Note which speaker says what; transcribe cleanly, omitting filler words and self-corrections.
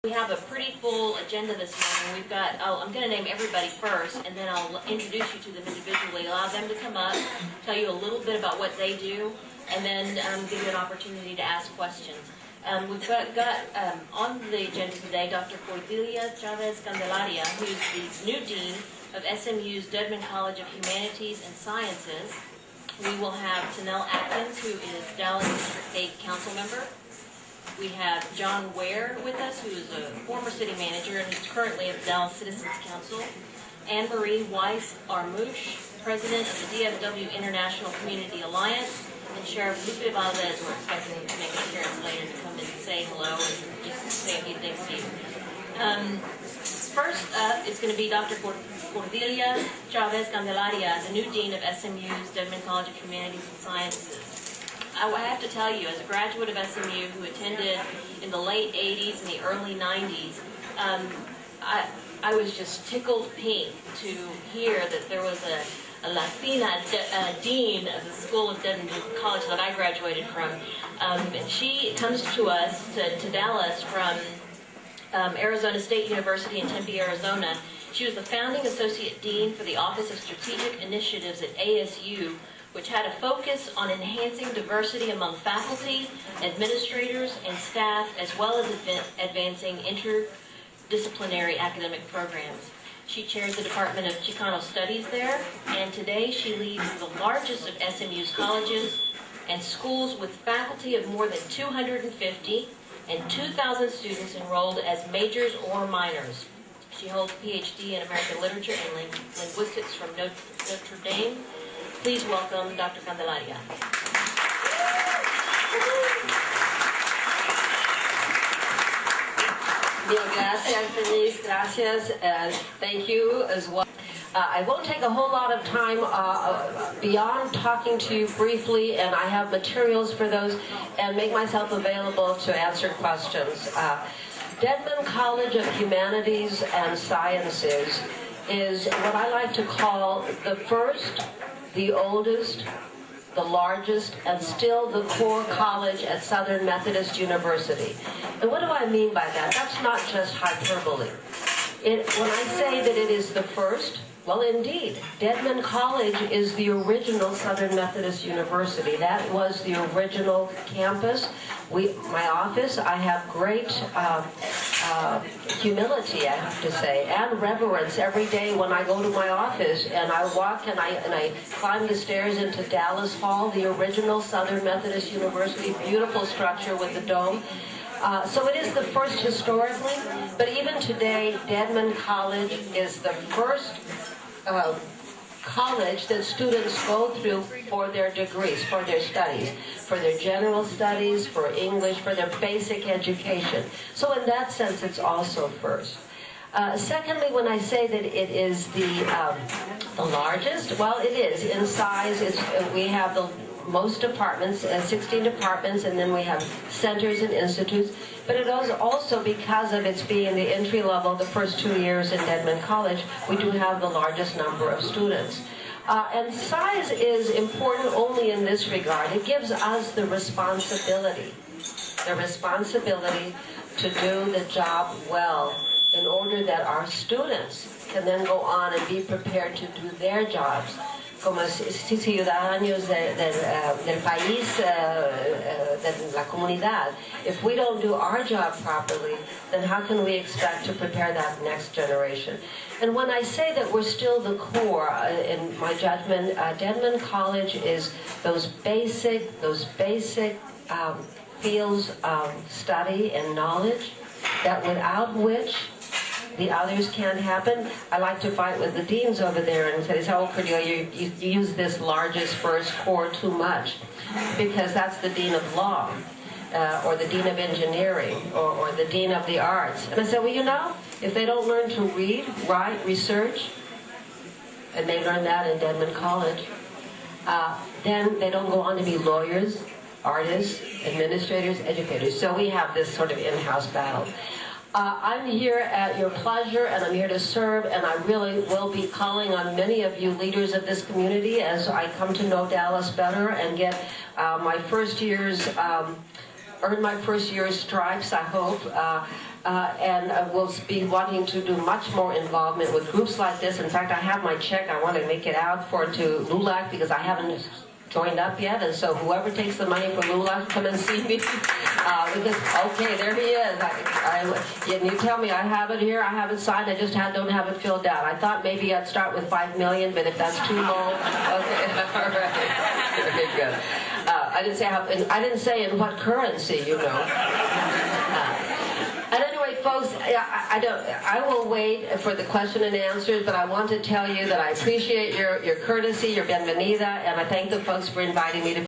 Speaker 1: We have a pretty full agenda this morning. We've got, I'm going to name everybody first, and then I'll introduce you to them individually, allow them to come up, tell you a little bit about what they do, and then give you an opportunity to ask questions. We've got on the agenda today Dr. Cordelia Chavez Candelaria, who's the new dean of SMU's Dedman College of Humanities and Sciences. We will have Tanel Atkins, who is Dallas District 8 council member. We have John Ware with us, who is a former city manager and is currently at the Dallas Citizens Council. Anne-Marie Weiss-Armouche, president of the DFW International Community Alliance. And Sheriff Lupe Valdez, we're expecting him to make an appearance later to come and say hello and just say a few things to you. First up is going to be Dr. Cordelia Chavez Candelaria, the new dean of SMU's Dedman College of Humanities and Sciences. I have to tell you, as a graduate of SMU who attended in the late 80s and the early 90s, I was just tickled pink to hear that there was a Latina dean of the School of Dedman College that I graduated from. And she comes to us, to Dallas, from Arizona State University in Tempe, Arizona. She was the founding associate dean for the Office of Strategic Initiatives at ASU, which had a focus on enhancing diversity among faculty, administrators, and staff, as well as advancing interdisciplinary academic programs. She chairs the Department of Chicano Studies there, and today she leads the largest of SMU's colleges and schools with faculty of more than 250 and 2,000 students enrolled as majors or minors. She holds a PhD in American Literature and Linguistics from Notre Dame. Please welcome Dr. Candelaria.
Speaker 2: Bien, gracias, Denise. Gracias. Thank you as well. I won't take a whole lot of time beyond talking to you briefly, and I have materials for those, and make myself available to answer questions. Dedman College of Humanities and Sciences is what I like to call the first, the oldest, the largest, and still the core college at Southern Methodist University. And what do I mean by that? That's not just hyperbole. When I say that it is the first, well, indeed, Dedman College is the original Southern Methodist University. That was the original campus. My office, I have great humility, I have to say, and reverence every day when I go to my office and I walk and I climb the stairs into Dallas Hall, the original Southern Methodist University, beautiful structure with the dome. So it is the first historically, but even today, Dedman College is the first college that students go through for their degrees, for their studies, for their general studies, for English, for their basic education. So in that sense, it's also first. Secondly, when I say that it is the largest, well, it is. In size, we have the most departments, 16 departments, and then we have centers and institutes. But it is also, because of its being the entry level, the first 2 years in Dedman College, we do have the largest number of students. And size is important only in this regard. It gives us the responsibility to do the job well, in order that our students can then go on and be prepared to do their jobs como ciudadanos del país, de la comunidad. If we don't do our job properly, then how can we expect to prepare that next generation? And when I say that we're still the core, in my judgment, Dedman College is those basic fields of study and knowledge that without which the others can't happen. I like to fight with the deans over there and say, oh, Cordelia, you use this largest first core too much, because that's the dean of law, or the dean of engineering, or the dean of the arts. And I said, well, you know, if they don't learn to read, write, research, and they learn that in Dedman College, then they don't go on to be lawyers, artists, administrators, educators. So we have this sort of in-house battle. I'm here at your pleasure, and I'm here to serve, and I really will be calling on many of you leaders of this community as I come to know Dallas better and get my first year's, earn my first year's stripes, I hope, and we'll be wanting to do much more involvement with groups like this. In fact, I have my check. I want to make it out to LULAC because I haven't joined up yet, and so whoever takes the money for LULAC, come and see me. Okay, there he is. And you tell me I have it here. I have it signed. I just don't have it filled out. I thought maybe I'd start with 5 million, but if that's too low, okay, all right. Okay, good. I didn't say in what currency, you know. And anyway, folks, I will wait for the question and answers, but I want to tell you that I appreciate your courtesy, your bienvenida, and I thank the folks for inviting me to